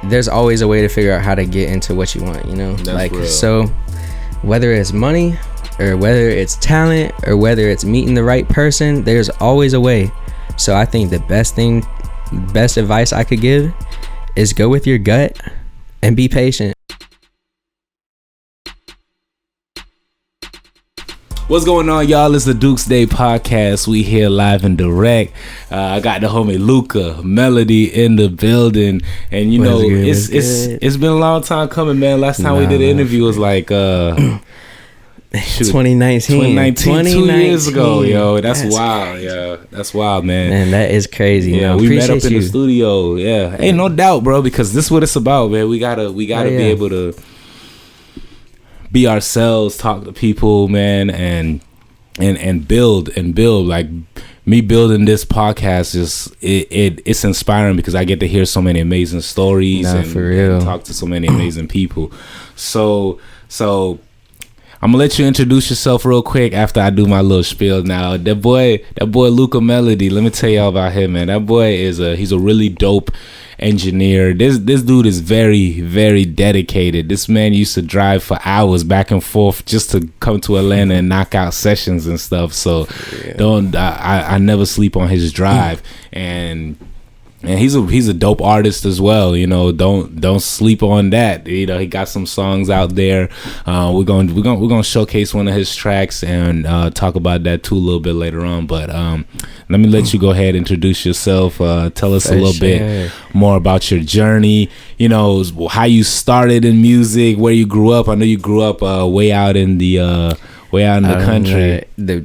there's always a way to figure out how to get into what you want, you know. That's like real. So whether it's money or whether it's talent or whether it's meeting the right person, there's always a way. So I think the best advice I could give is go with your gut and be patient. What's going on, y'all? It's the Dukesday podcast. We here live and direct. I got the homie Lucca Melody in the building, and you know it's been a long time coming, man. Last time we did an interview was like 2019, 2 years ago, yo. That's wild, yeah. That's wild, man. Man, that is crazy. Yeah, we met up in the studio. Yeah, ain't no doubt, bro, because this is what it's about, man. We gotta be able to be ourselves, talk to people, man, and build. Like me building this podcast it's inspiring because I get to hear so many amazing stories and talk to so many amazing people. So I'm gonna let you introduce yourself real quick after I do my little spiel. Now, that boy Lucca Melody. Let me tell y'all about him, man. That boy he's a really dope engineer. This dude is very, very dedicated. This man used to drive for hours back and forth just to come to Atlanta and knock out sessions and stuff. So I never sleep on his drive. And he's a dope artist as well, you know. Don't sleep on that. You know, he got some songs out there. We're gonna showcase one of his tracks and talk about that too a little bit later on. But let me let you go ahead and introduce yourself. Tell us a little bit more about your journey. You know, how you started in music, where you grew up. I know you grew up way out in the country. The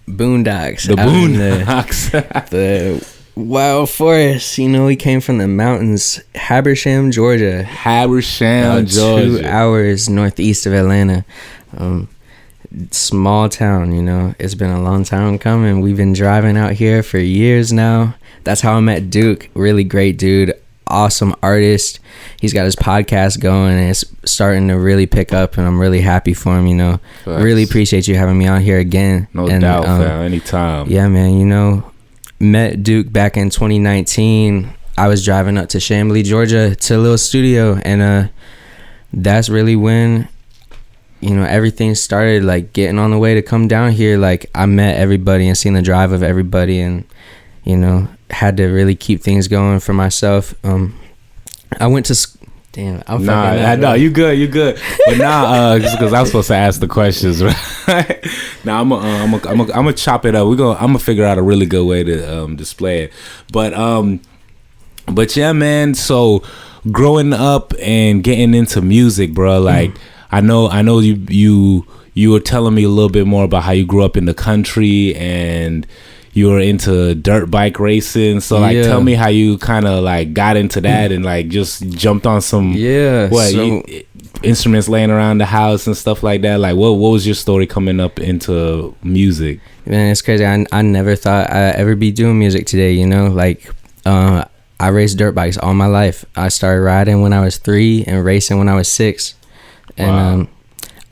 boondocks. The boondocks. The wild forest, you know. We came from the mountains, Habersham, Georgia. 2 hours northeast of Atlanta. Small town, you know. It's been a long time coming. We've been driving out here for years now. That's how I met Duke. Really great dude, awesome artist. He's got his podcast going and it's starting to really pick up, and I'm really happy for him, you know. Thanks. Really appreciate you having me on here again. No doubt, fam. Anytime. Yeah, man, you know, met Duke back in 2019. I was driving up to Chamblee, Georgia to a little studio, and that's really when, you know, everything started, like getting on the way to come down here. Like I met everybody and seen the drive of everybody, and you know, had to really keep things going for myself. I went to no, you good. But now, because I was supposed to ask the questions, right? Now I'm gonna chop it up. I'm gonna figure out a really good way to display it. But yeah, man. So growing up and getting into music, bro. Like I know you were telling me a little bit more about how you grew up in the country and you were into dirt bike racing. So like, tell me how you kind of like got into that and like just jumped on some instruments laying around the house and stuff like that. Like what was your story coming up into music? Man, it's crazy. I never thought I'd ever be doing music today, you know. Like I raced dirt bikes all my life. I started riding when I was 3 and racing when I was 6. And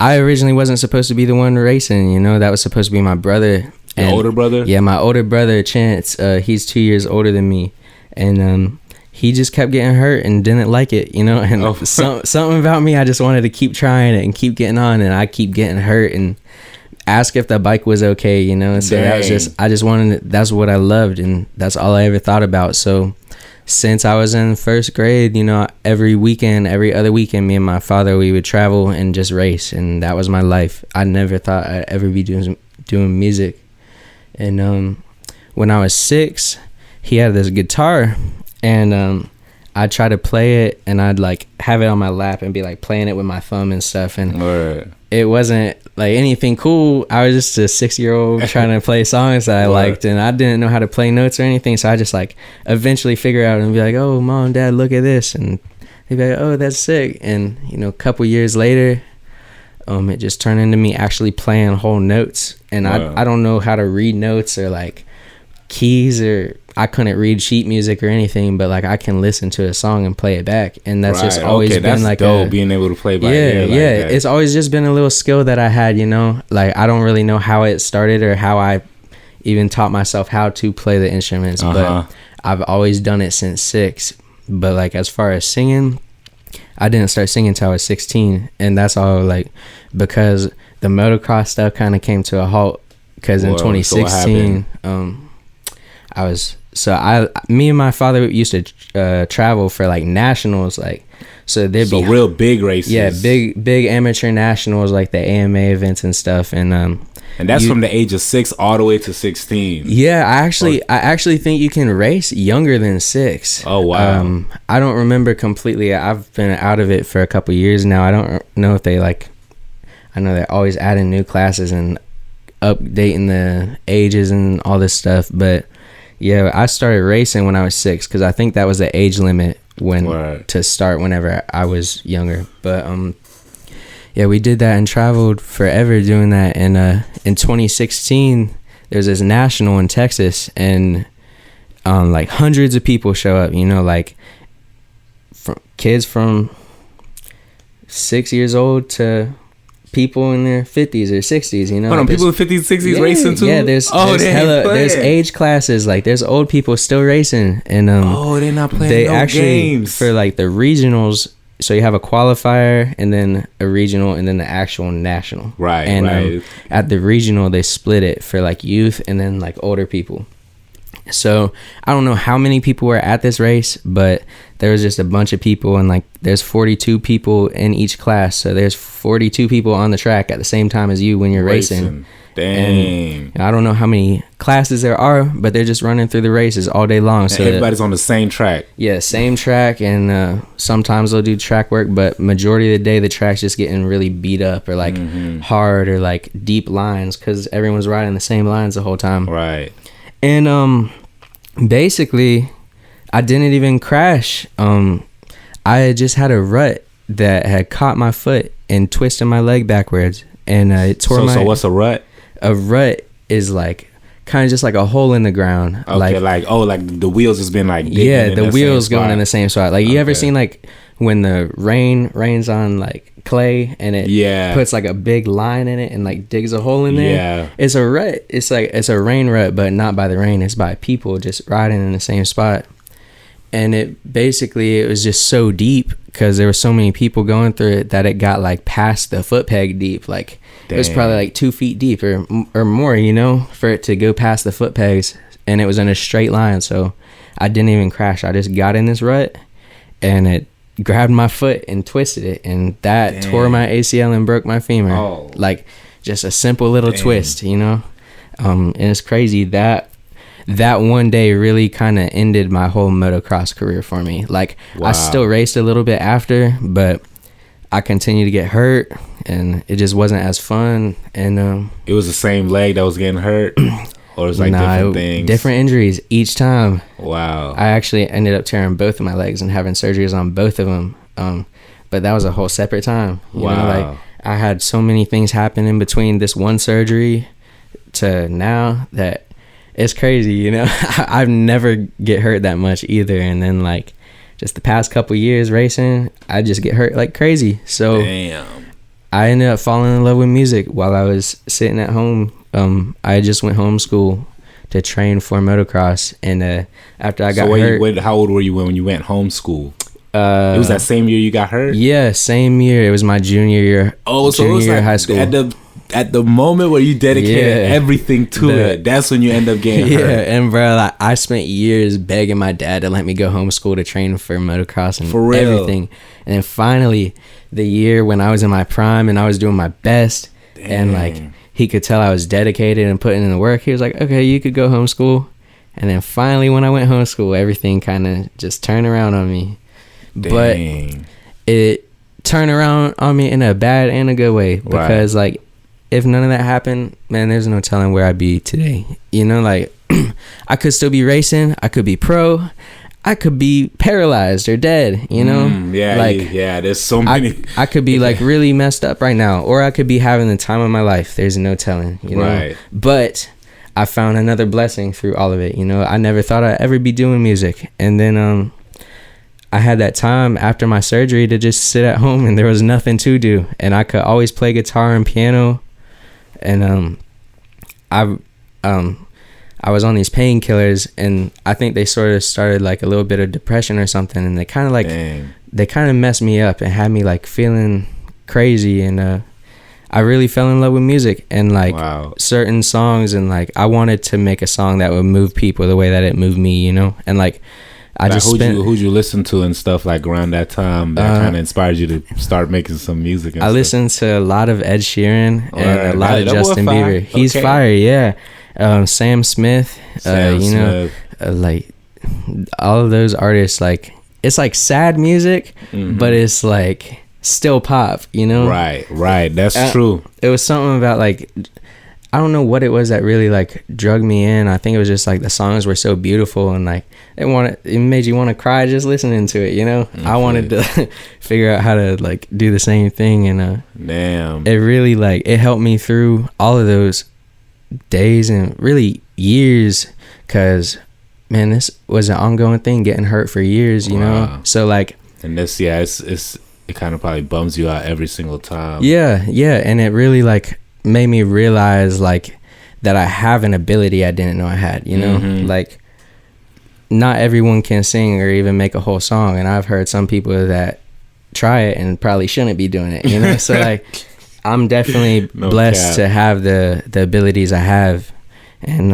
I originally wasn't supposed to be the one racing, you know. That was supposed to be my brother. Your older brother? Yeah, my older brother, Chance. He's 2 years older than me. And he just kept getting hurt and didn't like it, you know. And something about me, I just wanted to keep trying it and keep getting on. And I keep getting hurt and ask if the bike was okay, you know. So that was I just wanted, that's what I loved. And that's all I ever thought about. So since I was in first grade, you know, every other weekend, me and my father, we would travel and just race. And that was my life. I never thought I'd ever be doing music. And when I was 6, he had this guitar, and I'd try to play it, and I'd like have it on my lap and be like playing it with my thumb and stuff. And it wasn't like anything cool. I was just a 6-year-old trying to play songs that I liked, and I didn't know how to play notes or anything. So I just like eventually figure out and be like, "Oh, Mom, Dad, look at this," and they'd be like, "Oh, that's sick." And you know, a couple years later, it just turned into me actually playing whole notes. And I don't know how to read notes or like keys, or I couldn't read sheet music or anything, but like I can listen to a song and play it back. And that's just always been that's like dope, being able to play by ear. That. It's always just been a little skill that I had, you know. Like I don't really know how it started or how I even taught myself how to play the instruments, but I've always done it since 6. But like as far as singing, I didn't start singing until I was 16, and that's all like because the motocross stuff kind of came to a halt. Because in 2016, me and my father used to travel for like nationals, like so there'd be real big races. Yeah, big amateur nationals like the AMA events and stuff, and that's from the age of 6 all the way to 16. Yeah, I actually think you can race younger than 6. Oh wow! I don't remember completely. I've been out of it for a couple years now. I don't know if they like. I know they're always adding new classes and updating the ages and all this stuff, but yeah, I started racing when I was 6 because I think that was the age limit to start whenever I was younger. But yeah, we did that and traveled forever doing that. And in 2016, there's this national in Texas, and like hundreds of people show up. You know, like from kids from 6 years old to people in their 50s or 60s, you know. Hold on, people in 50s, 60s racing too? Yeah, there's age classes, like there's old people still racing, and they're not playing games. For like the regionals, so you have a qualifier and then a regional and then the actual national. Right, and right. At the regional they split it for like youth and then like older people. So I don't know how many people were at this race, but there was just a bunch of people, and like there's 42 people in each class, so there's 42 people on the track at the same time as you when you're racing. Dang. And I don't know how many classes there are, but they're just running through the races all day long. So everybody's on the same track. Yeah, same track, and sometimes they'll do track work, but majority of the day the track's just getting really beat up or like hard or like deep lines because everyone's riding the same lines the whole time. Right. And basically I didn't even crash. I just had a rut that had caught my foot and twisted my leg backwards, and it tore my. So what's a rut? A rut is like kind of just like a hole in the ground. Okay, like the wheels has been like the wheels going in the same spot. Like you ever seen like when the rains on like clay and it puts like a big line in it and like digs a hole in there? Yeah, it's a rut. It's like it's a rain rut, but not by the rain. It's by people just riding in the same spot. And it was just so deep because there were so many people going through it that it got like past the foot peg deep. Like it was probably like 2 feet deep or more, you know, for it to go past the foot pegs. And it was in a straight line. So I didn't even crash. I just got in this rut and it grabbed my foot and twisted it. And that tore my ACL and broke my femur. Oh. Like just a simple little twist, you know. And it's crazy that one day really kind of ended my whole motocross career for me. Like I still raced a little bit after, but I continued to get hurt and it just wasn't as fun. And it was the same leg that was getting hurt, or it was like different things? Different injuries each time. Wow. I actually ended up tearing both of my legs and having surgeries on both of them. But that was a whole separate time. You know, like I had so many things happen in between this one surgery to now that it's crazy, you know. I've never get hurt that much either, and then like just the past couple years racing, I just get hurt like crazy. So I ended up falling in love with music while I was sitting at home. I just went homeschool to train for motocross, and after I got hurt. How old were you when you went homeschool? It was that same year you got hurt? Yeah, same year. It was my junior year. Oh, so it was like high school. At the moment where you dedicated everything to it, that's when you end up getting hurt. Yeah, and bro, like, I spent years begging my dad to let me go homeschool to train for motocross and everything. And then finally, the year when I was in my prime and I was doing my best, and like he could tell I was dedicated and putting in the work, he was like, okay, you could go homeschool. And then finally, when I went homeschool, everything kind of just turned around on me. But it turned around on me in a bad and a good way, because like if none of that happened, man, there's no telling where I'd be today. You know, like I could still be racing, I could be pro, I could be paralyzed or dead, you know? There's so many. I could be like really messed up right now, or I could be having the time of my life. There's no telling, you know? But I found another blessing through all of it, you know? I never thought I'd ever be doing music. And then I had that time after my surgery to just sit at home and there was nothing to do. And I could always play guitar and piano. And I I was on these painkillers, and I think they sort of started like a little bit of depression or something, and they kind of like they kind of messed me up and had me like feeling crazy, and I really fell in love with music and like certain songs, and like I wanted to make a song that would move people the way that it moved me, you know. And like I like just who'd you listen to and stuff like around that time that kind of inspired you to start making some music and I stuff? listened to a lot of Ed Sheeran and a lot of Justin Bieber. He's fire, yeah. Sam Smith, like all of those artists, like it's like sad music, but it's like still pop, you know. Right, that's true. It was something about like, I don't know what it was that really like drug me in. I think it was just like the songs were so beautiful, and like it made you want to cry just listening to it, you know. I wanted to figure out how to like do the same thing, and damn, it really like it helped me through all of those days and really years, because man, this was an ongoing thing, getting hurt for years, you know. So like, and this it kind of probably bums you out every single time. Yeah, and it really like made me realize like that I have an ability I didn't know I had, you know. Like not everyone can sing or even make a whole song, and I've heard some people that try it and probably shouldn't be doing it, you know. So like I'm definitely blessed to have the abilities I have. And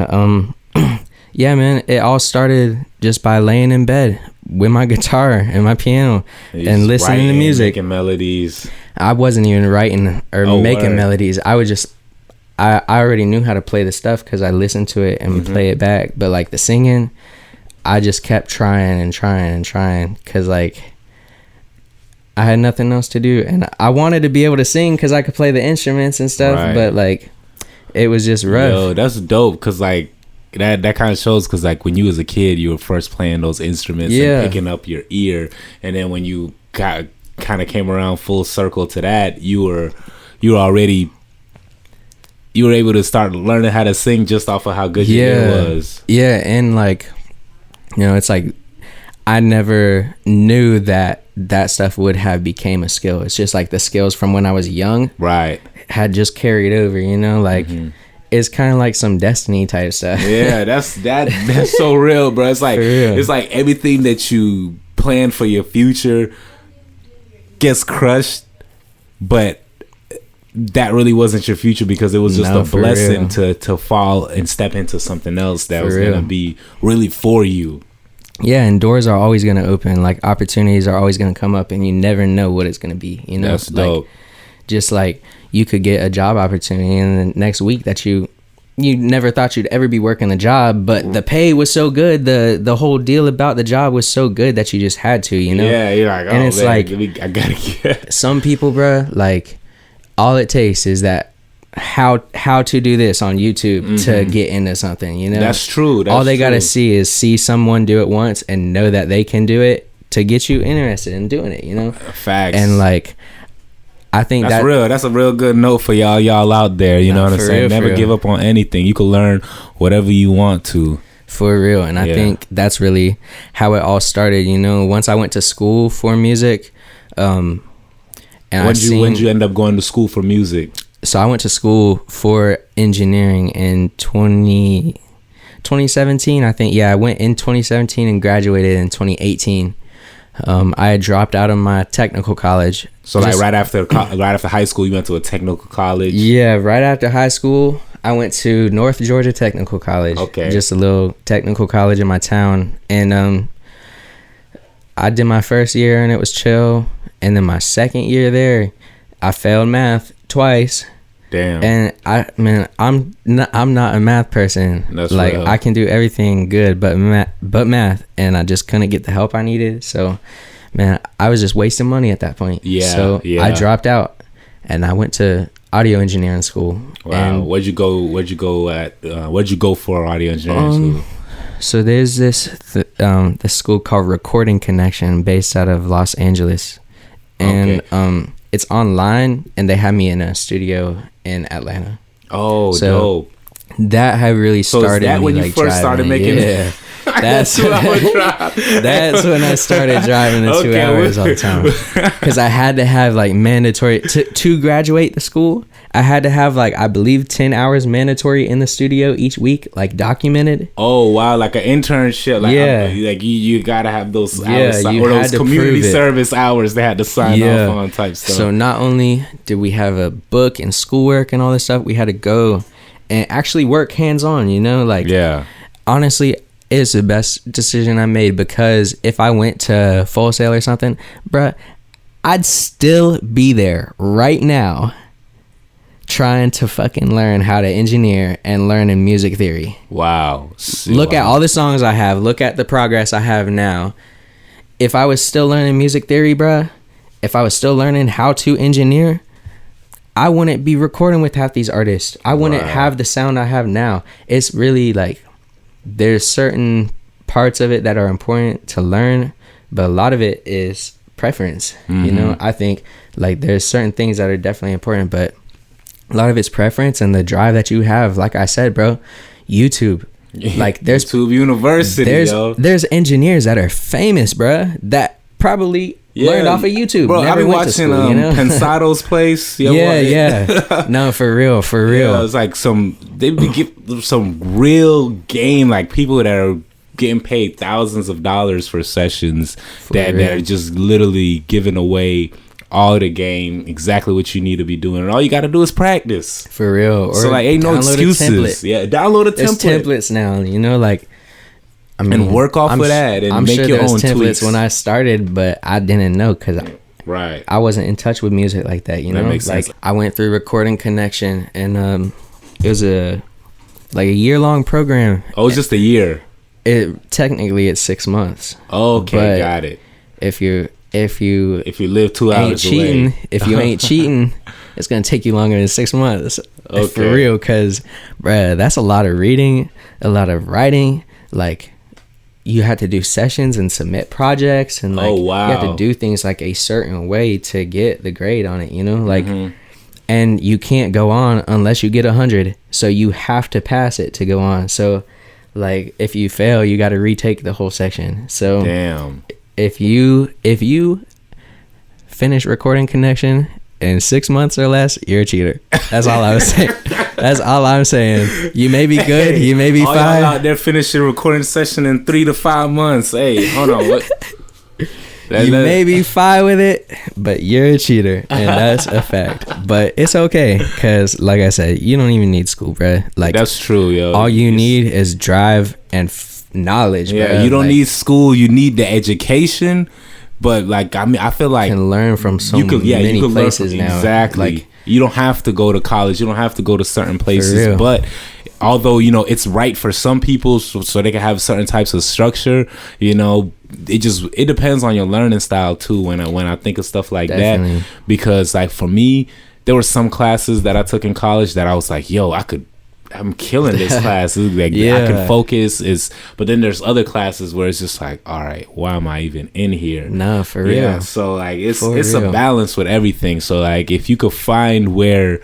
yeah, man, it all started just by laying in bed with my guitar and my piano and listening to music, making melodies. I wasn't even writing or making melodies. I would just I already knew how to play the stuff because I listened to it and play it back. But like the singing, I just kept trying because like I had nothing else to do, and I wanted to be able to sing because I could play the instruments and stuff. But like it was just rough. Yo, that's dope, because like that kind of shows, because like when you was a kid, you were first playing those instruments and picking up your ear, and then when you kind of came around full circle to that, you were able to start learning how to sing just off of how good your ear was. Yeah, and like, you know, it's like I never knew that stuff would have became a skill. It's just like the skills from when I was young, had just carried over, you know, like it's kind of like some destiny type stuff. Yeah, that's so real, bro. It's like everything that you plan for your future gets crushed, but that really wasn't your future, because it was just a blessing to fall and step into something else that was going to be really for you. Yeah, and doors are always going to open. Like opportunities are always going to come up, and you never know what it's going to be, you know. That's dope. Like, just like you could get a job opportunity and the next week that you never thought you'd ever be working the job, but the pay was so good, the whole deal about the job was so good that you just had to, you know. Yeah, you're like, and it's man, like I gotta get some people, bro, like all it takes is that how to do this on YouTube to get into something, you know. That's true. All they gotta see someone do it once and know that they can do it to get you interested in doing it, you know. Facts. And like I think that's real. That's a real good note for y'all out there. You know what I'm saying? Never give up on anything. You can learn whatever you want to. For real. And I think that's really how it all started. You know, once I went to school for music, and when did you end up going to school for music? So I went to school for engineering in 2017, I think. Yeah, I went in 2017 and graduated in 2018. I had dropped out of my technical college. So like right after high school, you went to a technical college? Yeah, right after high school, I went to North Georgia Technical College. Okay. Just a little technical college in my town. And I did my first year and it was chill. And then my second year there, I failed math twice. Damn. And I'm not a math person. That's like real. I can do everything good but math, and I just couldn't get the help I needed. So man, I was just wasting money at that point. So I dropped out and I went to audio engineering school. Wow. And where'd you go for audio engineering school? So there's this school called Recording Connection based out of Los Angeles. And it's online, and they had me in a studio in Atlanta. Oh, so dope. That had really started. So is that when you first started making? Yeah, That's 2 hour drive. That's when I started driving the 2 hours all the time. Because I had to have like mandatory to graduate the school. I had to have like, I believe 10 hours mandatory in the studio each week, like documented. Oh wow, like an internship. Like, yeah, like you gotta have those hours, or those community service hours they had to sign off on type stuff. So not only did we have a book and schoolwork and all this stuff, we had to go and actually work hands on. You know, like honestly, it's the best decision I made, because if I went to Full Sail or something, bruh, I'd still be there right now trying to fucking learn how to engineer and learn in music theory. Wow. Look at all the songs I have. Look at the progress I have now. If I was still learning music theory, bruh, if I was still learning how to engineer, I wouldn't be recording with half these artists. I wouldn't have the sound I have now. It's really like, there's certain parts of it that are important to learn, but a lot of it is preference. You know, I think like there's certain things that are definitely important, but a lot of it's preference and the drive that you have. Like I said, bro, YouTube. Like there's YouTube University, there's engineers that are famous, bro, that probably learned off of YouTube. Bro, I've been watching school, Pensado's Place. Yeah. No, for real. Yeah, it's like they give some real game, like people that are getting paid thousands of dollars for sessions that are just literally giving away all the game, exactly what you need to be doing, and all you got to do is practice. For real. Or so like, ain't no excuses. Yeah, download a template. There's templates now, you know, like, I mean, and work off of that, and make your own templates tweaks. When I started, but I didn't know, because I wasn't in touch with music like that, you know. That makes sense. I went through Recording Connection, and it was a year-long program. Oh, it's just a year. Technically it's 6 months. Okay, got it. If you live 2 hours away, if you ain't cheating, it's gonna take you longer than 6 months. Okay. For real, because bruh, that's a lot of reading, a lot of writing. Like, you had to do sessions and submit projects, and like you had to do things like a certain way to get the grade on it, you know, like and you can't go on unless you get 100, so you have to pass it to go on. So like, if you fail, you got to retake the whole section. So damn, if you finish Recording Connection in 6 months or less, you're a cheater. That's all I was saying. That's all I'm saying. You may be good, you may be fine. Y'all out there finishing recording session in 3 to 5 months. Hey, hold on. What? You may be fine with it, but you're a cheater, and that's a fact. But it's okay, because like I said, you don't even need school, bro. Like, that's true, yo. All you need is drive and knowledge. Yeah, bro. You don't need school. You need the education. But like, I mean, I feel like you can learn from many places now. Exactly. Like, you don't have to go to college. You don't have to go to certain places. But although, you know, it's right for some people, so they can have certain types of structure, you know, it depends on your learning style too. When I think of stuff like that, because like for me, there were some classes that I took in college that I was like, yo, I'm killing this class. Like, I can focus. But then there's other classes where it's just like, all right, why am I even in here? No, for real. Yeah, so like it's a balance with everything. So like, if you could find where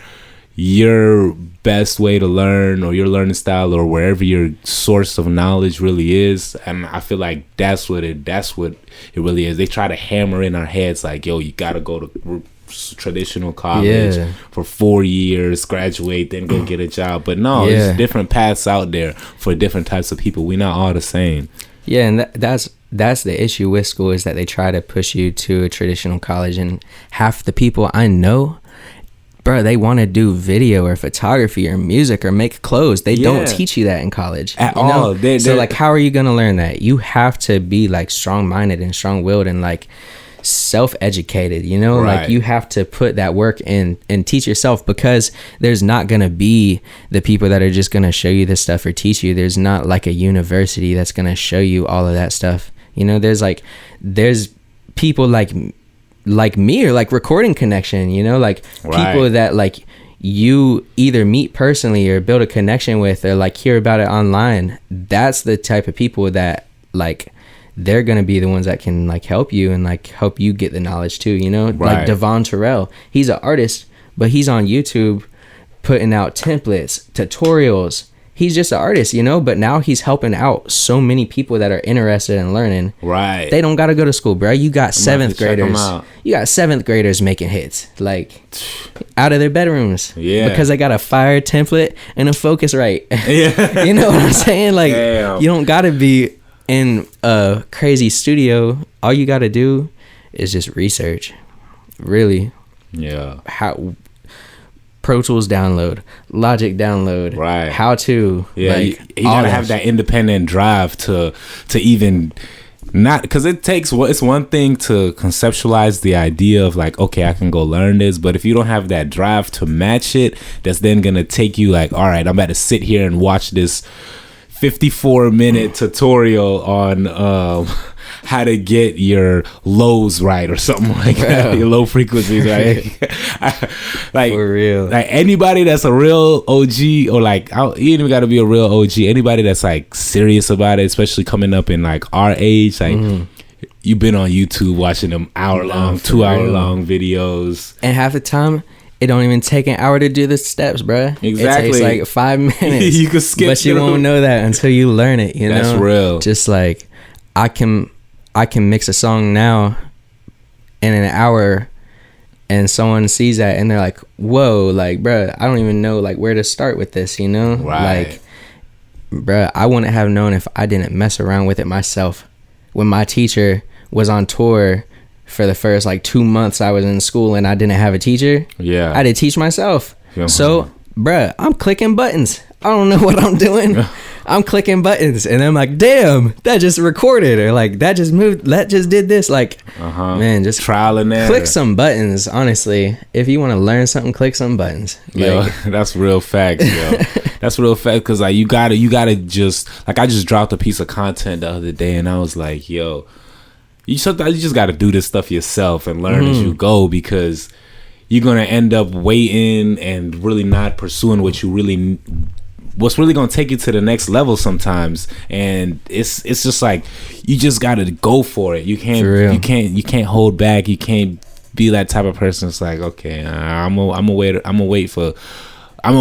your best way to learn, or your learning style, or wherever your source of knowledge really is, and I feel like that's what it really is. They try to hammer in our heads like, yo, you gotta go to traditional college for 4 years, graduate, then go get a job. But no, there's different paths out there for different types of people. We're not all the same. Yeah, and that's the issue with school, is that they try to push you to a traditional college, and half the people I know, bro, they want to do video or photography or music or make clothes. They don't teach you that in college at all. So like, how are you gonna learn that? You have to be like strong-minded and strong-willed and like self-educated, you know, like you have to put that work in and teach yourself, because there's not gonna be the people that are just gonna show you this stuff or teach you. There's not like a university that's gonna show you all of that stuff, you know. There's people like me, or like Recording Connection, you know, like people that like you either meet personally or build a connection with, or like hear about it online. That's the type of people that like, they're gonna be the ones that can like help you and like help you get the knowledge too, you know. Like Devon Terrell, he's an artist, but he's on YouTube putting out templates, tutorials. he's just an artist, you know, but now he's helping out so many people that are interested in learning. Right. They don't got to go to school, bro. You got seventh graders. You got seventh graders making hits, like, out of their bedrooms. Yeah. Because they got a fire template and a Focusrite. Yeah. You know what I'm saying? Like, damn. You don't got to be in a crazy studio. All you got to do is just research. Really. Yeah. How Pro Tools download, Logic download, right? How to, yeah, like, you gotta have that independent drive to even not, because it's one thing to conceptualize the idea of like, okay, I can go learn this, but if you don't have that drive to match it, that's then gonna take you like, all right, I'm about to sit here and watch this 54-minute tutorial on how to get your lows right or something like that, your low frequencies right. Like, for real, like anybody that's a real OG, or like, you ain't even gotta be a real OG, anybody that's like serious about it, especially coming up in like our age, like you've been on YouTube watching them hour-long, 2-hour-long videos, and half the time it don't even take an hour to do the steps, bruh. Exactly. It takes like 5 minutes. You can skip, but you won't know that until you learn it. You know, that's real. Just like I can mix a song now in an hour, and someone sees that and they're like, "Whoa, like, bruh, I don't even know like where to start with this." You know, right? Like, bruh, I wouldn't have known if I didn't mess around with it myself. When my teacher was on tour for the first like 2 months I was in school and I didn't have a teacher, I did teach myself. So, bruh, I'm clicking buttons. I don't know what I'm doing. I'm clicking buttons and I'm like, damn, that just recorded, or like that just moved, that just did this. Like, man, just trial and error. Click some buttons. Honestly, if you want to learn something, click some buttons. Yo, that's real facts, yo. That's real fact, because like you gotta just, like, I just dropped a piece of content the other day and I was like, yo, you just got to do this stuff yourself and learn as you go, because you're going to end up waiting and really not pursuing what's really going to take you to the next level sometimes. And it's just like, you just got to go for it. You can't hold back. You can't be that type of person. It's like, okay, I'm gonna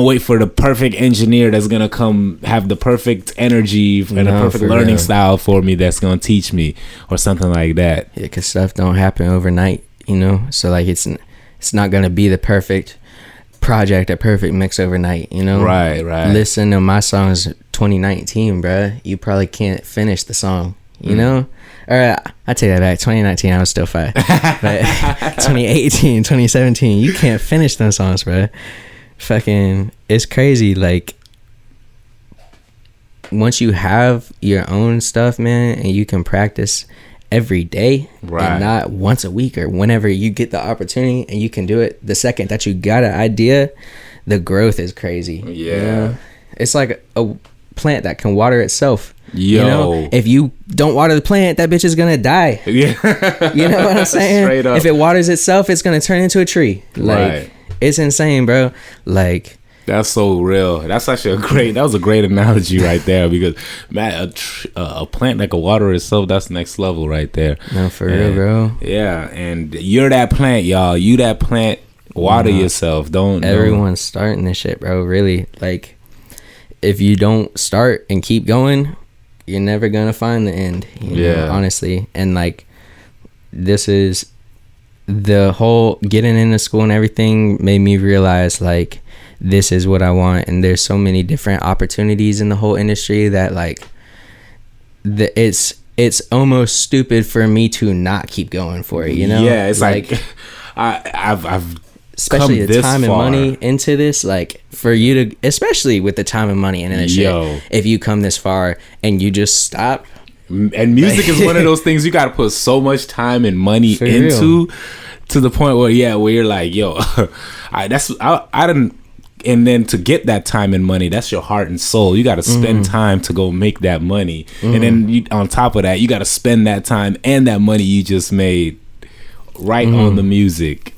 wait for the perfect engineer that's gonna come have the perfect energy and the perfect learning style for me, that's gonna teach me, or something like that. Yeah, because stuff don't happen overnight, you know. So like, it's not gonna be the perfect project, a perfect mix overnight, you know. Right. Listen to my songs 2019, bruh. You probably can't finish the song, you know. Or I take that back. 2019, I was still 5. But 2018, 2017, you can't finish those songs, bruh. Fucking, it's crazy. Like, once you have your own stuff, man, and you can practice every day, and not once a week or whenever you get the opportunity, and you can do it the second that you got an idea, the growth is crazy. Yeah, you know? It's like a plant that can water itself. Yo. You know, if you don't water the plant, that bitch is gonna die. Yeah. You know what I'm saying? Straight up. If it waters itself, it's gonna turn into a tree. Like, it's insane, bro. Like, that's so real. That's actually that was a great analogy right there, because man, a plant that can water itself, that's next level right there. No, for real, bro. Yeah, and you're that plant, y'all. You that plant. Water yourself. Everyone's starting this shit, bro. Really, like, if you don't start and keep going, you're never gonna find the end. You know, honestly. And like, this is the whole getting into school and everything made me realize, like, this is what I want. And there's so many different opportunities in the whole industry that, like, it's almost stupid for me to not keep going for it, you know? Yeah, it's like I've especially the time and money into this, like, for you to, especially with the time and money into this shit, if you come this far and you just stop. And music is one of those things you got to put so much time and money into, to the point where you're like, yo, I didn't. And then to get that time and money, that's your heart and soul. You got to spend time to go make that money. And then on top of that, you got to spend that time and that money you just made on the music.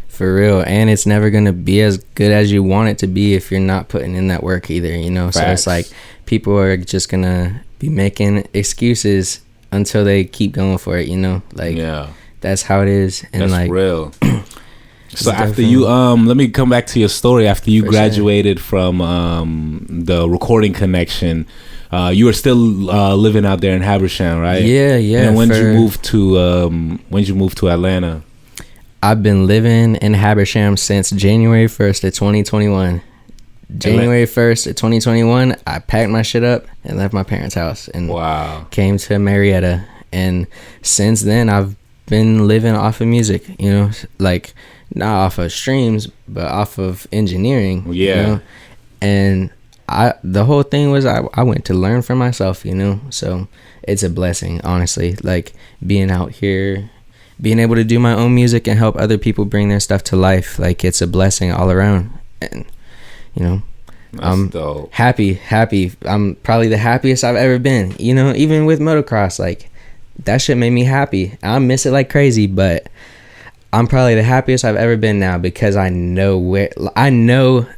For real. And it's never going to be as good as you want it to be if you're not putting in that work either, you know? Facts. So it's like, people are just going to be making excuses until they keep going for it, you know? Like, that's how it is. And that's like, real. So after you let me come back to your story. After you graduated from the Recording Connection, you were still living out there in Habersham, right? Yeah. And when did you move to Atlanta? I've been living in Habersham since January 1st of 2021. January 1st of 2021, I packed my shit up and left my parents' house and came to Marietta. And since then, I've been living off of music, you know, like not off of streams, but off of engineering. Yeah. You know? And the whole thing was I went to learn for myself, you know, so it's a blessing, honestly, like being out here, being able to do my own music and help other people bring their stuff to life. Like it's a blessing all around. And, you know, I'm happy. I'm probably the happiest I've ever been, you know, even with motocross, like that shit made me happy. I miss it like crazy, but I'm probably the happiest I've ever been now because I know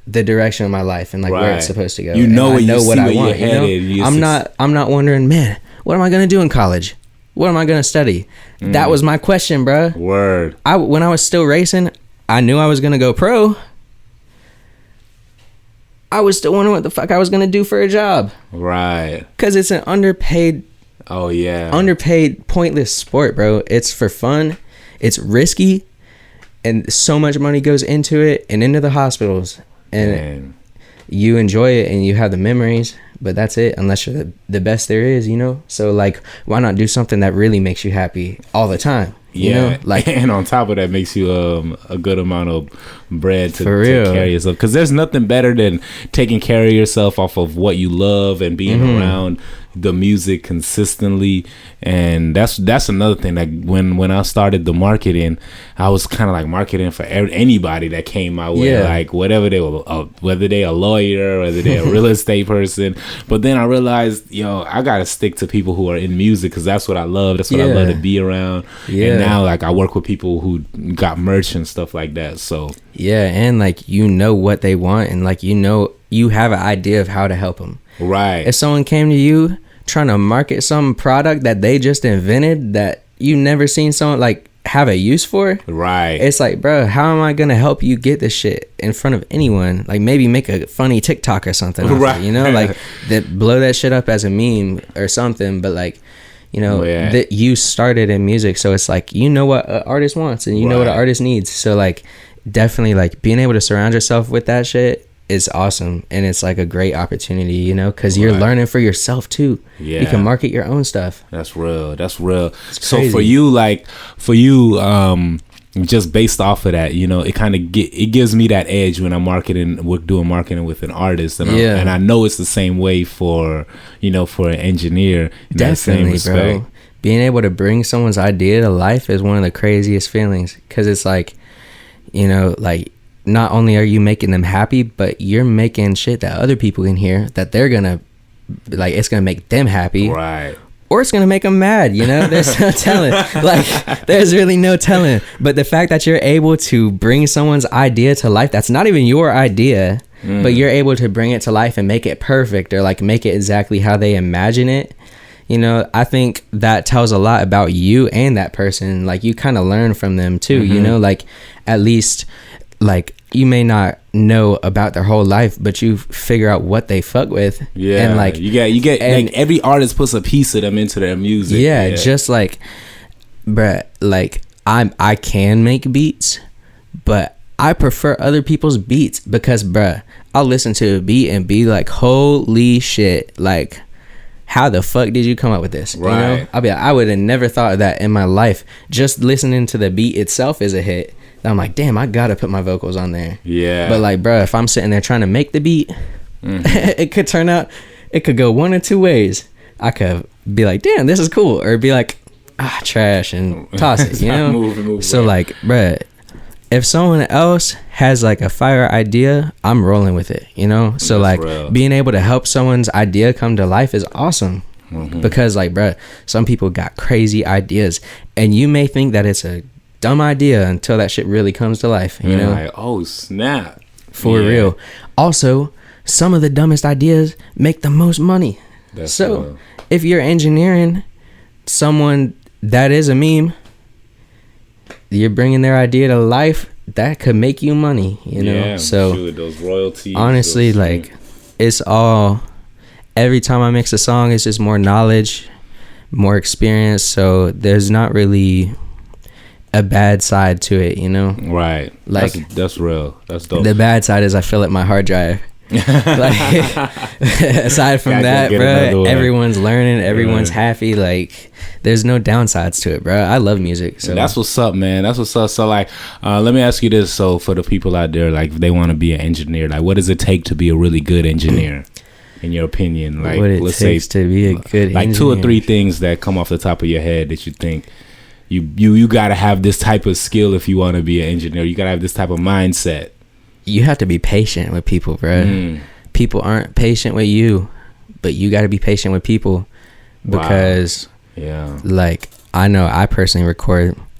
the direction of my life and like where it's supposed to go. You know, I know what I want. You know? I'm not wondering, man, what am I gonna do in college? What am I gonna study? That was my question, bro. Word. When I was still racing, I knew I was gonna go pro. I was still wondering what the fuck I was gonna do for a job. Right. Because it's an underpaid, pointless sport, bro. It's for fun. It's risky, and so much money goes into it and into the hospitals. And you enjoy it and you have the memories, but that's it, unless you're the best there is, you know? So, like, why not do something that really makes you happy all the time? You know? Like, and on top of that, makes you a good amount of bread to take care of yourself. Because there's nothing better than taking care of yourself off of what you love and being around the music consistently. And that's another thing. Like when I started the marketing, I was kind of like marketing for anybody that came my way, like whatever they were, whether they a lawyer, whether they a real estate person. But then I realized, I gotta stick to people who are in music because that's what I love. That's what I love to be around. And now like I work with people who got merch and stuff like that. So and like what they want, and like you have an idea of how to help them. Right. If someone came to you trying to market some product that they just invented that you never seen someone like have a use for, right? It's like, bro, how am I gonna help you get this shit in front of anyone? Like maybe make a funny TikTok or something, right? Like that, blow that shit up as a meme or something. But like, that you started in music, so it's like what an artist wants and you know what an artist needs. So like, definitely like being able to surround yourself with that shit is awesome, and it's like a great opportunity, because you're learning for yourself too. You can market your own stuff. That's real. So for you, just based off of that, it kind of gives me that edge when I'm doing marketing with an artist, and I know it's the same way for for an engineer. Definitely, bro. Being able to bring someone's idea to life is one of the craziest feelings, because it's like, like, not only are you making them happy, but you're making shit that other people can hear that they're gonna like, it's gonna make them happy, right? Or it's gonna make them mad. There's no telling. Like, there's really no telling. But the fact that you're able to bring someone's idea to life, that's not even your idea, but you're able to bring it to life and make it perfect, or like make it exactly how they imagine it. I think that tells a lot about you and that person. Like, you kind of learn from them too. Like, at least, like, you may not know about their whole life, but you figure out what they fuck with. And like, you get and like every artist puts a piece of them into their music. Just like, bruh, like I can make beats, but I prefer other people's beats because, bruh, I'll listen to a beat and be like, holy shit, like, how the fuck did you come up with this? Right. I'll be like, I would have never thought of that in my life. Just listening to the beat itself is a hit. I'm like, damn, I gotta put my vocals on there. But like, bro, if I'm sitting there trying to make the beat, it could turn out, it could go one of two ways. I could be like, damn, this is cool, or be like, trash, and toss it. Move, so like, bro, if someone else has like a fire idea, I'm rolling with it. So that's like real. Being able to help someone's idea come to life is awesome. Because like, bro, some people got crazy ideas, and you may think that it's a dumb idea until that shit really comes to life, like, oh snap, for real. Also, some of the dumbest ideas make the most money. That's so cool. If you're engineering someone that is a meme, you're bringing their idea to life, that could make you money, you know. Yeah, so sure, those royalties. Honestly, like it's all. Every time I mix a song, it's just more knowledge, more experience. So there's not really a bad side to it, you know. Right. Like that's real. That's dope. The bad side is I fill up my hard drive. Like aside from that, bro, everyone's learning, everyone's happy. Like there's no downsides to it, bro. I love music, so and that's what's up, man. That's what's up. So like let me ask you this. So for the people out there, like if they want to be an engineer, like what does it take to be a really good engineer in your opinion? Like what it takes to be a good like engineer. 2 or 3 things that come off the top of your head that you think you gotta have this type of skill if you want to be an engineer. You gotta have this type of mindset. You have to be patient with people, bro. People aren't patient with you, but you got to be patient with people because, like, I know I personally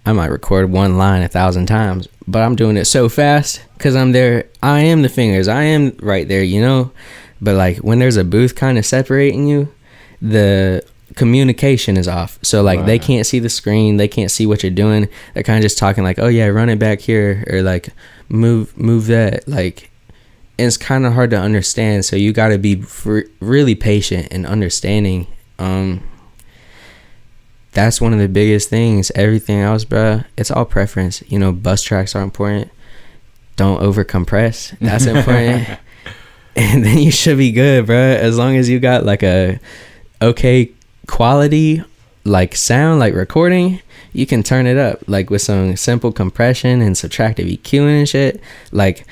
I might record one line 1,000 times, but I'm doing it so fast because I'm there. I am the fingers. I am right there, you know. But like when there's a booth kind of separating you, the communication is off. So like they can't see the screen, they can't see what you're doing. They're kind of just talking like, oh yeah, run it back here, or like move that. Like it's kind of hard to understand, so you got to be really patient and understanding. That's one of the biggest things. Everything else, bro, it's all preference. You know, bus tracks are important. Don't over compress. That's important. And then you should be good, bro. As long as you got like a okay quality like sound, like recording, you can turn it up like with some simple compression and subtractive EQing and shit. Like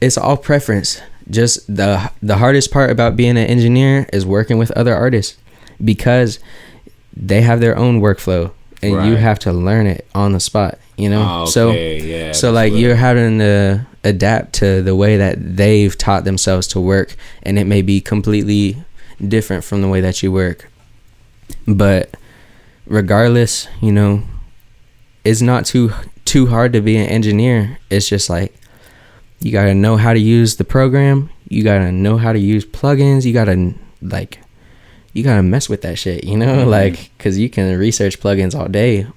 it's all preference. Just the hardest part about being an engineer is working with other artists because they have their own workflow and you have to learn it on the spot, you know. So like you're having to adapt to the way that they've taught themselves to work, and it may be completely different from the way that you work. But regardless, you know, it's not too hard to be an engineer. It's just like you gotta know how to use the program, you gotta know how to use plugins, you gotta mess with that shit, you know. Like because you can research plugins all day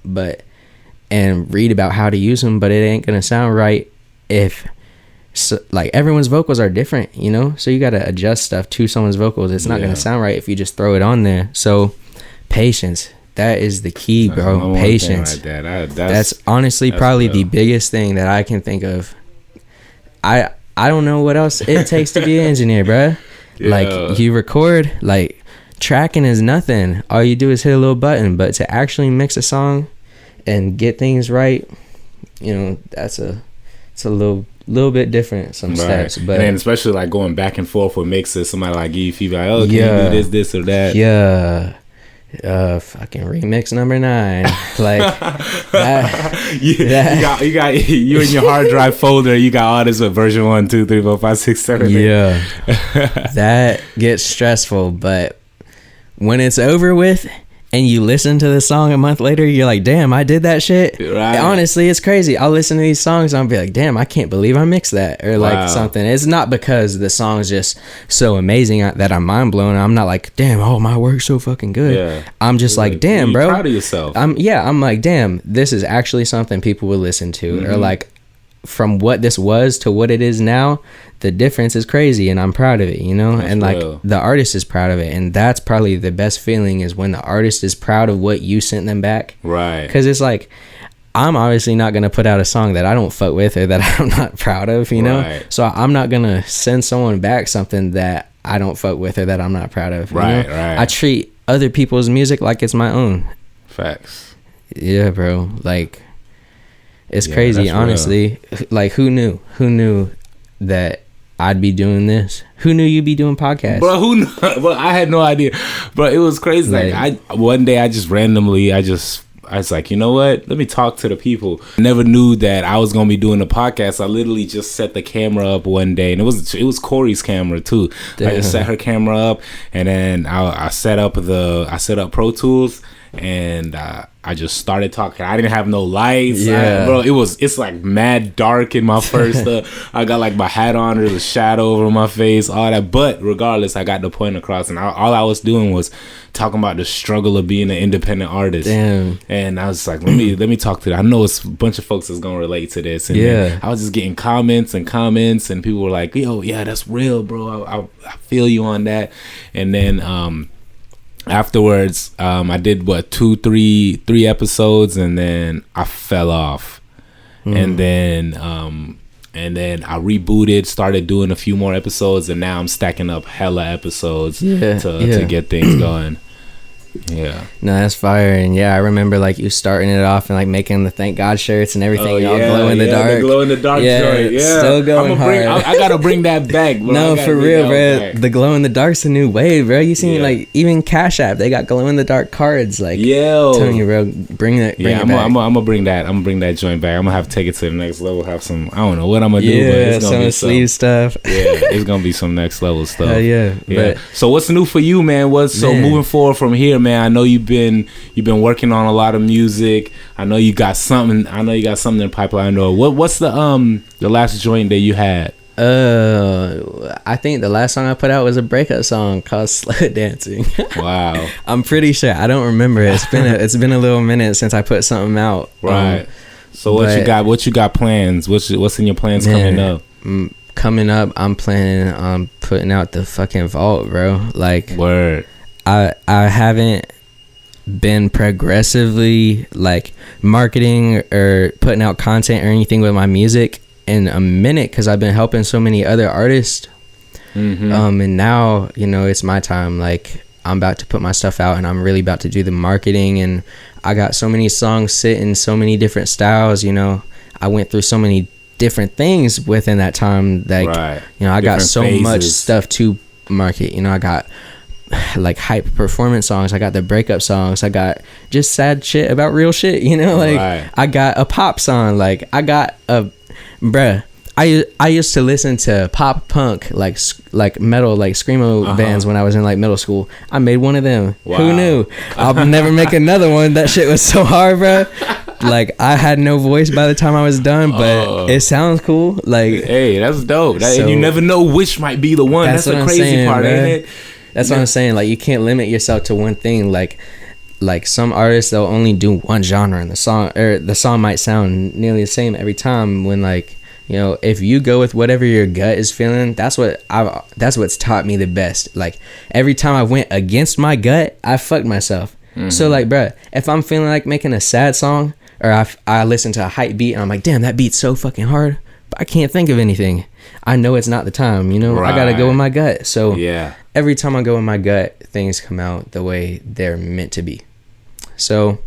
and read about how to use them, but it ain't gonna sound right if like everyone's vocals are different, you know. So you gotta adjust stuff to someone's vocals. It's not gonna sound right if you just throw it on there. So patience, that is the key, bro. Patience. Right, that's honestly probably the biggest thing that I can think of. I don't know what else it takes to be an engineer, bro. Like you record, like tracking is nothing. All you do is hit a little button, but to actually mix a song and get things right, you know, it's a little bit different, some steps. But and especially like going back and forth with mixes, somebody like you feel like, oh, can you do this or that? Fucking remix number 9, like you got you in your hard drive folder, you got all this with version 1, 2, 3, 4, 5, 6, 7. That gets stressful, but when it's over with and you listen to the song a month later, you're like, damn, I did that shit. Honestly, it's crazy. I'll listen to these songs and I'll be like, damn, I can't believe I mixed that, or like something. It's not because the song's just so amazing that I'm mind blown. I'm not like, damn, oh, my work's so fucking good. I'm just like, damn, bro, proud of yourself. I'm like, damn, this is actually something people will listen to. Or like from what this was to what it is now, the difference is crazy, and I'm proud of it, you know. That's and like real. The artist is proud of it, and that's probably the best feeling, is when the artist is proud of what you sent them back. Right. Because it's like, I'm obviously not gonna put out a song that I don't fuck with or that I'm not proud of, you know. So I'm not gonna send someone back something that I don't fuck with or that I'm not proud of. Right. I treat other people's music like it's my own. Facts. Yeah, bro. Like, it's crazy, honestly. Real. Like, who knew that I'd be doing this? Who knew you'd be doing podcasts? Bro, who knew? Bro, I had no idea. Bro, it was crazy. Like one day I just randomly, I was like, you know what? Let me talk to the people. I never knew that I was gonna be doing a podcast. I literally just set the camera up one day, and it was Corey's camera too. I just set her camera up, and then I set up Pro Tools. and I just started talking. I didn't have no lights, Yeah. It's like mad dark in my first. I got like my hat on, there's a shadow over my face, all that. But regardless, I got the point across, and all I was doing was talking about the struggle of being an independent artist. Damn. And I was like, let me talk to that. I know it's a bunch of folks that's gonna relate to this. And yeah, I was just getting comments, and people were like, yo, yeah, that's real, bro. I feel you on that. And then afterwards, I did three episodes, and then I fell off. And then I rebooted, started doing a few more episodes, and now I'm stacking up hella episodes to get things going. Yeah. No, that's fire. And yeah, I remember like you starting it off and like making the Thank God shirts and everything. Y'all glow in the dark. The glow in the dark joint. Yeah. Still going hard. I gotta bring that back, bro. No, for real, bro. The glow in the dark's a new wave, bro. You seen like even Cash App, they got glow in the dark cards. Like, yo, I'm telling you, bro, bring it back. I'm gonna bring that. I'm gonna bring that joint back. I'm gonna have to take it to the next level. Have some, I don't know what I'm gonna do, but it's gonna be sleeve stuff. Yeah, it's gonna be some next level stuff. Yeah. But, so what's new for you, man? Moving forward from here, man? I know you've been working on a lot of music. I know you got something in the pipeline. Or what's the last joint that you had? I think the last song I put out was a breakup song called Slow Dancing. Wow. I'm pretty sure. I don't remember. It's been a little minute since I put something out. Right. So what you got plans? What's in your plans coming up? Coming up, I'm planning on putting out the fucking vault, bro. Like, word. I haven't been progressively like marketing or putting out content or anything with my music in a minute because I've been helping so many other artists. And now, you know, it's my time. Like, I'm about to put my stuff out and I'm really about to do the marketing, and I got so many songs sit in so many different styles. You know, I went through so many different things within that time. Like, you know, I got so much stuff to market. You know, I got like hype performance songs, I got the breakup songs, I got just sad shit about real shit, you know, like I got a pop song, like I got a I used to listen to pop punk like metal, like screamo bands when I was in like middle school. I made one of them. Who knew? I'll never make another one. That shit was so hard, bro. Like, I had no voice by the time I was done, but it sounds cool. Like, hey, that's dope. And you never know which might be the one. That's the crazy part, ain't it? That's what I'm saying. Like, you can't limit yourself to one thing. Like some artists, they'll only do one genre, and the song might sound nearly the same every time. When, like, you know, if you go with whatever your gut is feeling, that's what's taught me the best. Like, every time I went against my gut, I fucked myself. So, like, bruh, if I'm feeling like making a sad song, or I listen to a hype beat and I'm like, damn, that beat's so fucking hard, but I can't think of anything, I know it's not the time, you know? I gotta go with my gut. So every time I go with my gut, things come out the way they're meant to be. So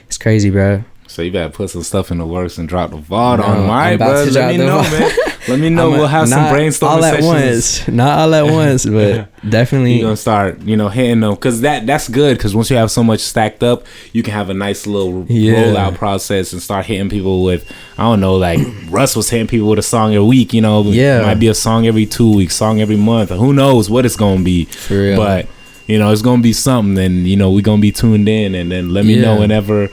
it's crazy, bro. So you better put some stuff in the works and drop the vault on my, bro. Let me know, man. Let me know. We'll have some brainstorming sessions. Not all at once, but definitely. You're gonna start, hitting them, because that's good. Because once you have so much stacked up, you can have a nice little rollout process and start hitting people with, I don't know, like Russ was hitting people with a song a week. It might be a song every 2 weeks, song every month. Who knows what it's gonna be? For real. But it's gonna be something, and we're gonna be tuned in, and then let me know whenever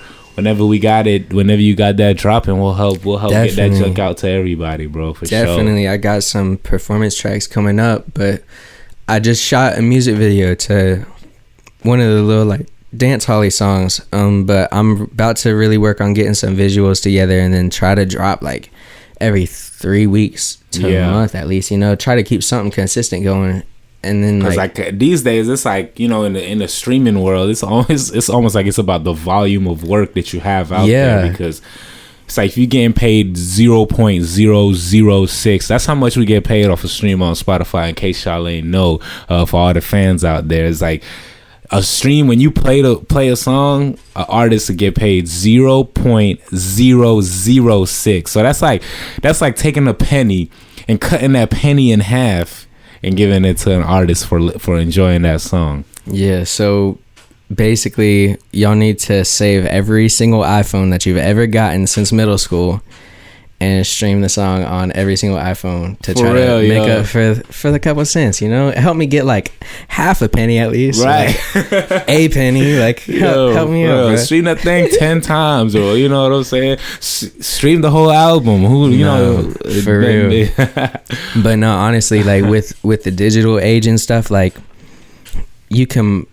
we got it, whenever you got that dropping, we'll help get that junk out to everybody, bro, for sure. Definitely. I got some performance tracks coming up, but I just shot a music video to one of the little like dance holly songs. But I'm about to really work on getting some visuals together and then try to drop like every 3 weeks to a month at least, try to keep something consistent going. And then, like these days, it's like, in the streaming world, it's almost like it's about the volume of work that you have out there, because it's like if you're getting paid 0.006, that's how much we get paid off a stream on Spotify. In case y'all ain't know, for all the fans out there, it's like a stream, when you play a song, an artist will get paid 0.006. So that's like taking a penny and cutting that penny in half and giving it to an artist for enjoying that song. Yeah, so basically, y'all need to save every single iPhone that you've ever gotten since middle school and stream the song on every single iPhone to try real, to make up for the couple cents, you know. Help me get like half a penny at least, right? Like a penny, like help me out, bro. Stream that thing 10 times, or you know what I'm saying? Stream the whole album. Who you know? For real. But no, honestly, like with the digital age and stuff, like you can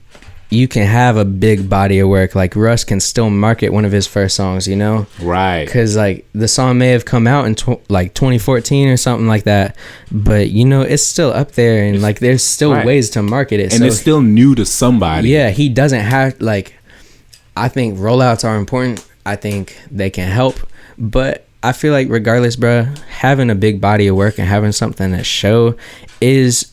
have a big body of work. Like Russ can still market one of his first songs, you know, right? Because like the song may have come out in like 2014 or something like that, but you know it's still up there, and like there's still ways to market it, and so it's still new to somebody. Yeah, he doesn't have like. I think rollouts are important. I think they can help, but I feel like regardless, bro, having a big body of work and having something to show is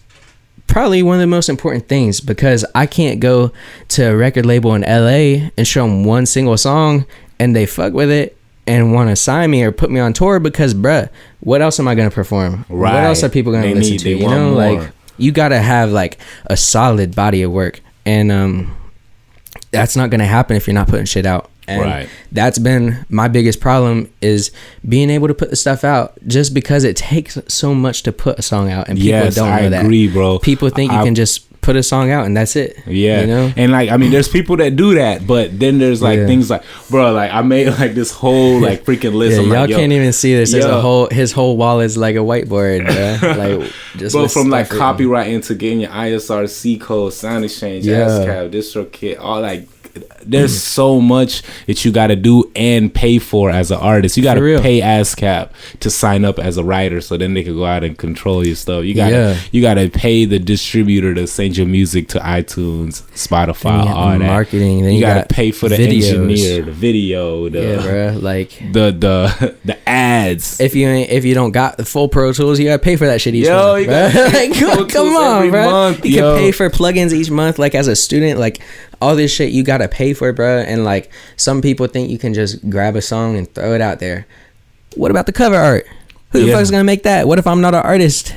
probably one of the most important things, because I can't go to a record label in LA and show them one single song and they fuck with it and want to sign me or put me on tour, because bruh, what else am I going to perform? Right. What else are people going to listen to? You know, like you got to have like a solid body of work, and that's not going to happen if you're not putting shit out. And that's been my biggest problem, is being able to put the stuff out, just because it takes so much to put a song out, and people don't know that. I agree, bro. People think you can just put a song out and that's it. Yeah. You know? And like, I mean, there's people that do that, but then there's like things like, bro, like I made like this whole like freaking list. Yeah, y'all can't even see this. There's his whole wall is like a whiteboard, bro. Like just bro, from like copywriting to getting your ISRC code, sound exchange, ASCAP, DistroKit, all like, there's so much that you got to do and pay for as an artist. You got to pay ASCAP to sign up as a writer, so then they can go out and control your stuff. You got to pay the distributor to send your music to iTunes, Spotify, all that marketing. Then you got to pay for the engineer, the video, the ads. If you don't got the full Pro Tools, you got to pay for that shit each month. Like, come on, bro. Month, you can pay for plugins each month. Like as a student, like all this shit you gotta pay for, bro. And like some people think you can just grab a song and throw it out there. What about the cover art? Who the fuck's gonna make that? What if I'm not an artist?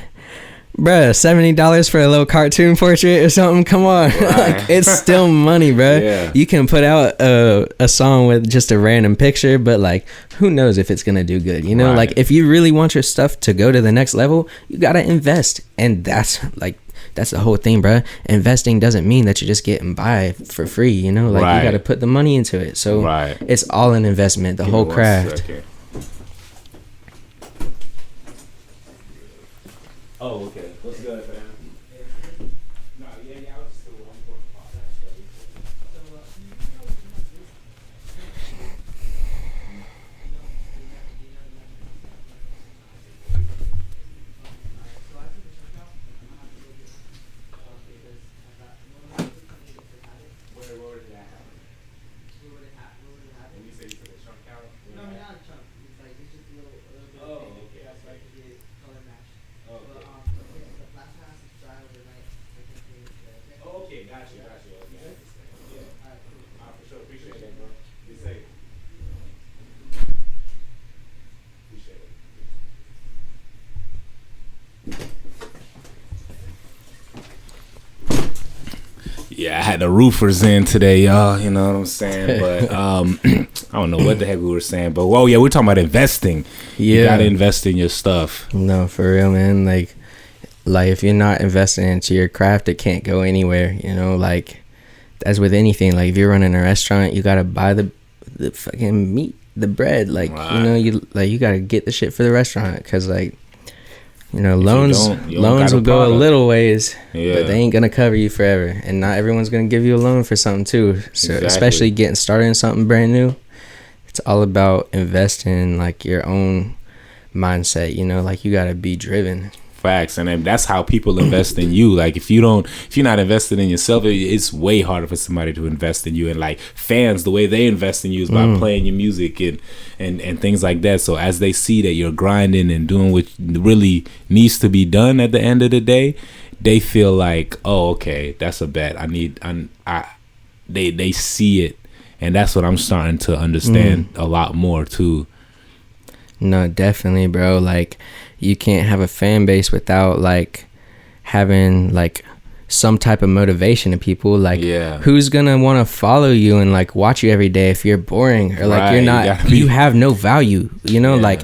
Bruh, $70 for a little cartoon portrait or something? Come on. Like, it's still money, bruh. You can put out a song with just a random picture, but like who knows if it's gonna do good, you know? Like if you really want your stuff to go to the next level, you gotta invest. And that's the whole thing, bro. Investing doesn't mean that you're just getting by for free, you know? Like, you got to put the money into it. So, it's all an investment, the whole craft. Oh, okay. What's good, man? Yeah, I had the roofers in today, y'all. You know what I'm saying? But I don't know what the heck we were saying. But we're talking about investing. Yeah, you gotta invest in your stuff. No, for real, man. Like if you're not investing into your craft, it can't go anywhere. You know, like as with anything. Like if you're running a restaurant, you gotta buy the fucking meat, the bread. Like you know, you gotta get the shit for the restaurant, because like. You know, loans will go a little ways, but they ain't gonna cover you forever, and not everyone's gonna give you a loan for something too. So especially getting started in something brand new, it's all about investing in like your own mindset. You know, like you gotta be driven. Facts, and that's how people invest in you. Like if you're not invested in yourself, it's way harder for somebody to invest in you. And like fans, the way they invest in you is by playing your music and things like that. So as they see that you're grinding and doing what really needs to be done at the end of the day, they feel like, oh, okay, that's a bet. They see it, and that's what I'm starting to understand a lot more too. No, definitely, bro. Like you can't have a fan base without like having like some type of motivation to people. Like who's gonna want to follow you and like watch you every day if you're boring or like you're not, you have no value, you know? Like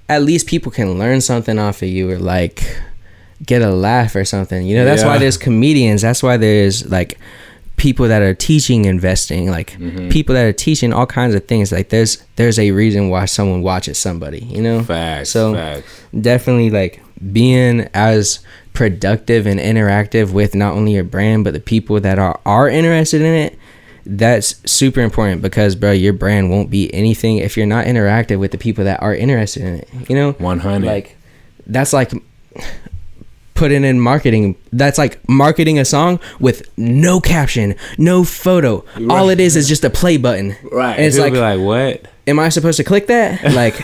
at least people can learn something off of you, or like get a laugh or something, you know. That's why there's comedians, that's why there's like people that are teaching investing, like people that are teaching all kinds of things. Like there's a reason why someone watches somebody, you know. Facts. Definitely like being as productive and interactive with not only your brand but the people that are interested in it, that's super important, because bro, your brand won't be anything if you're not interactive with the people that are interested in it, you know. 100. Like that's like putting in marketing. That's like marketing a song with no caption, no photo. Right. All it is just a play button. Right. And it's like, what? Am I supposed to click that? Like,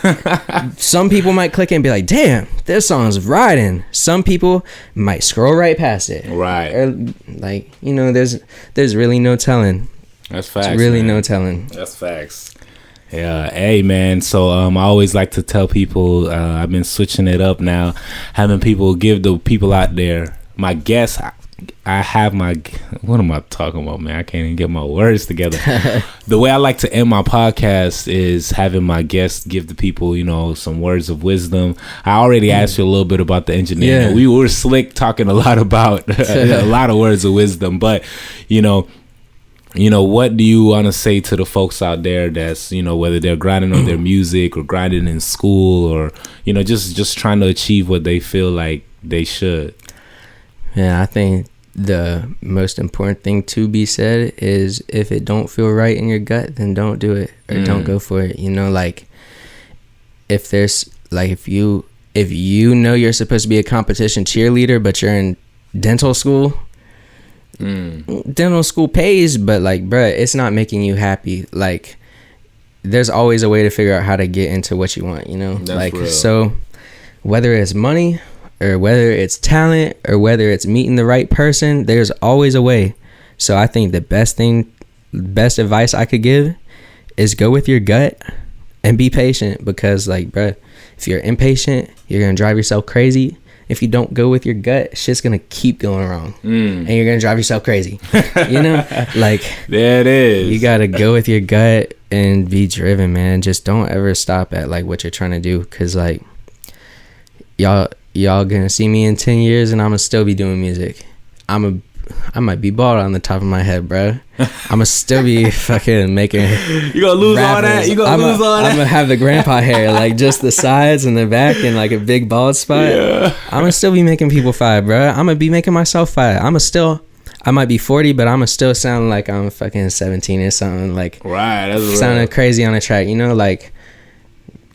some people might click it and be like, damn, this song's riding. Some people might scroll right past it. Right. Or like, you know, there's really no telling. That's facts. There's really no telling. That's facts. Yeah, hey man. So I always like to tell people, I've been switching it up now, having people give the people out there, my guests. I have my, what am I talking about, man? I can't even get my words together. The way I like to end my podcast is having my guests give the people, you know, some words of wisdom. I already asked you a little bit about the engineering. Yeah. We were slick talking a lot about a lot of words of wisdom, but you know, what do you want to say to the folks out there that's, you know, whether they're grinding on their music or grinding in school, or, you know, just trying to achieve what they feel like they should? Yeah, I think the most important thing to be said is, if it don't feel right in your gut, then don't do it, or don't go for it. You know, like if there's like, if you know you're supposed to be a competition cheerleader, but you're in dental school, dental school pays, but like, bruh, it's not making you happy. Like, there's always a way to figure out how to get into what you want, you know. That's like real. So whether it's money, or whether it's talent, or whether it's meeting the right person, there's always a way. So I think the best advice I could give is go with your gut and be patient, because like, bruh, if you're impatient, you're gonna drive yourself crazy. If you don't go with your gut, shit's gonna keep going wrong, and you're gonna drive yourself crazy. You know, like, there it is. You gotta go with your gut and be driven, man. Just don't ever stop at like what you're trying to do, because like y'all gonna see me in 10 years and I'm gonna still be doing music. I might be bald on the top of my head, bro. I'm gonna still be fucking making. You gonna lose rappers. All that? You gonna lose all that? I'm gonna have the grandpa hair, like just the sides and the back, and like a big bald spot. Yeah. I'm gonna still be making people fire, bro. I'm gonna be making myself fire. I might be 40, but I'm gonna still sound like I'm fucking 17 or something. Like, right, that's sounding crazy on a track. You know, like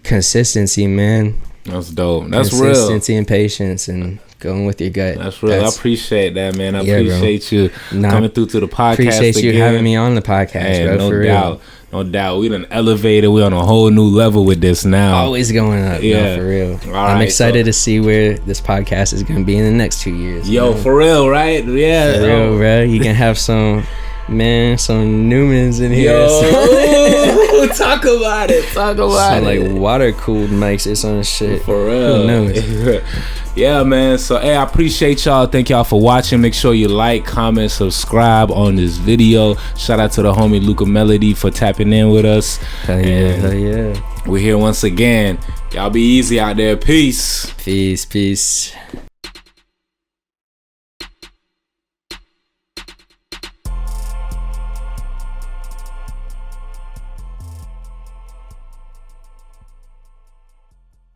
consistency, man. That's dope. That's real. Consistency and patience, and going with your gut. That's real. I appreciate that, man. I appreciate you coming through to the podcast. Appreciate you having me on the podcast, hey, bro. No for doubt. Real. No doubt. We done elevated. We're on a whole new level with this now. Always going up. Yeah, for real. I'm excited to see where this podcast is going to be in the next 2 years. Yo, for real, right? Yeah. For real, bro. You can have some Newmans in here. Yo, talk about it. Talk about it. Like water cooled mics or some shit. For real. Who knows? Yeah, man. So, hey, I appreciate y'all. Thank y'all for watching. Make sure you like, comment, subscribe on this video. Shout out to the homie Lucca Melody for tapping in with us. Hell yeah. We're here once again. Y'all be easy out there. Peace. Peace.